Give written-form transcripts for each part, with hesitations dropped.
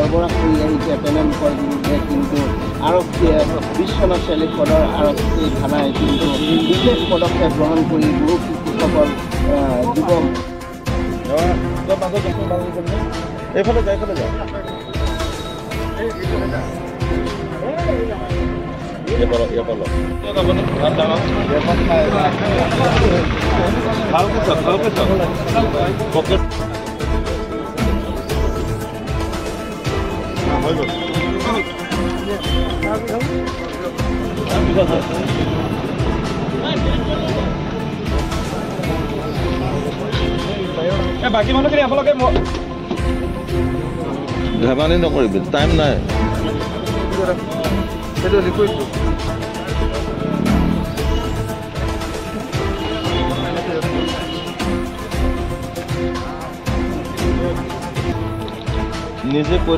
সৰবৰাহ কৰি আহিছে তেওঁলোকৰ বিৰুদ্ধে কিন্তু আৰক্ষীয়ে বিশ্বনাথ চাৰিআলি সদৰ আৰক্ষী থানাই কিন্তু বিশেষ পদক্ষেপ গ্ৰহণ কৰি বহু শিশুসকল যুৱক এইফালে যায় এইফালে যায় ভালকে পকেট হৈ গ'ল বাকী মানুহখিনি আপোনালোকে ধেমালি নকৰিবি টাইম নাই সেইটো লিকুইডটো নিজে কৈ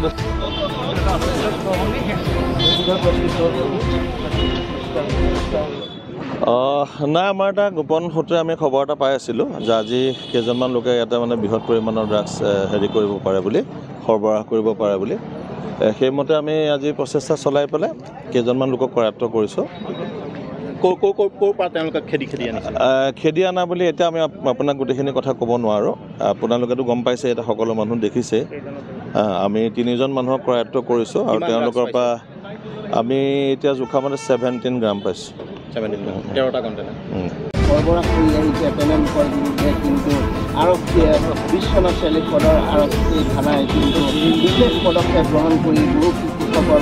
নাই আমাৰ এটা গোপন সূত্ৰে আমি খবৰ এটা পাই আছিলোঁ যে আজি কেইজনমান লোকে ইয়াতে মানে বৃহৎ পৰিমাণৰ ড্ৰাগছ হেৰি কৰিব পাৰে বুলি সৰবৰাহ কৰিব পাৰে বুলি সেইমতে আমি আজি প্ৰচেষ্টা চলাই পেলাই কেইজনমান লোকক কৰায়ত্ব কৰিছোঁ ক'ৰ পৰা তেওঁলোকে খেদি আনা বুলি এতিয়া আমি আপোনাক গোটেইখিনি কথা ক'ব নোৱাৰোঁ আপোনালোকেতো গম পাইছে এতিয়া সকলো মানুহ দেখিছে আমি 3জন মানুহক কৰায়ত্ব কৰিছোঁ আৰু তেওঁলোকৰ পৰা আমি এতিয়া জোখামতে 17 গ্ৰাম পাইছোঁ 13টা কণ্টেইনাৰ সৰবৰাহ কৰি আহিছে তেওঁলোকৰ বিৰুদ্ধে কিন্তু আৰক্ষীয়ে বিশ্বনাথ চাৰিআলি সদৰ আৰক্ষী থানাই কিন্তু বিশেষ পদক্ষেপ গ্ৰহণ কৰি বহু শিশুসকল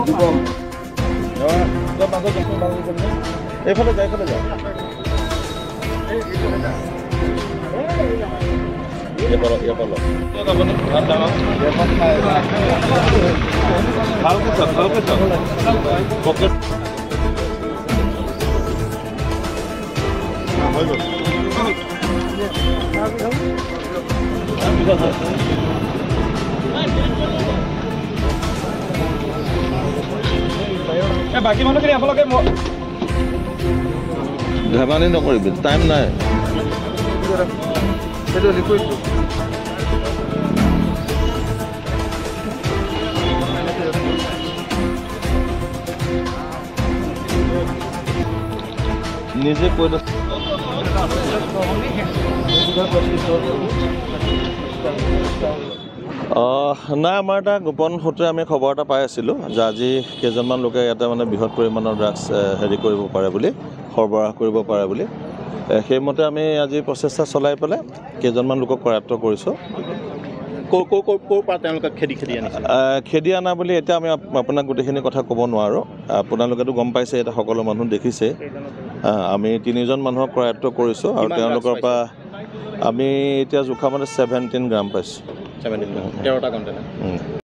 যুৱক এইফালে যায় এইফালে যায় ভালকে পকেট হৈ গ'ল বাকী মানুহখিনি আপোনালোকে ধেমালি নকৰিবি টাইম নাই সেইটো লিকুইডটো নিজে কৈ নাই আমাৰ এটা গোপন সূত্ৰে আমি খবৰ এটা পাই আছিলোঁ যে আজি কেইজনমান লোকে ইয়াতে মানে বৃহৎ পৰিমাণৰ ড্ৰাগছ হেৰি কৰিব পাৰে বুলি সৰবৰাহ কৰিব পাৰে বুলি সেইমতে আমি আজি প্ৰচেষ্টা চলাই পেলাই কেইজনমান লোকক কৰায়ত্ব কৰিছোঁ ক'ৰ পৰা তেওঁলোকে খেদি আনা বুলি এতিয়া আমি আপোনাক গোটেইখিনি কথা ক'ব নোৱাৰোঁ আপোনালোকেতো গম পাইছে এতিয়া সকলো মানুহ দেখিছে আমি 3জন মানুহক কৰায়ত্ব কৰিছোঁ আৰু তেওঁলোকৰ পৰা আমি এতিয়া জোখামতে 17 গ্ৰাম পাইছোঁ 13টা কণ্টেইনাৰ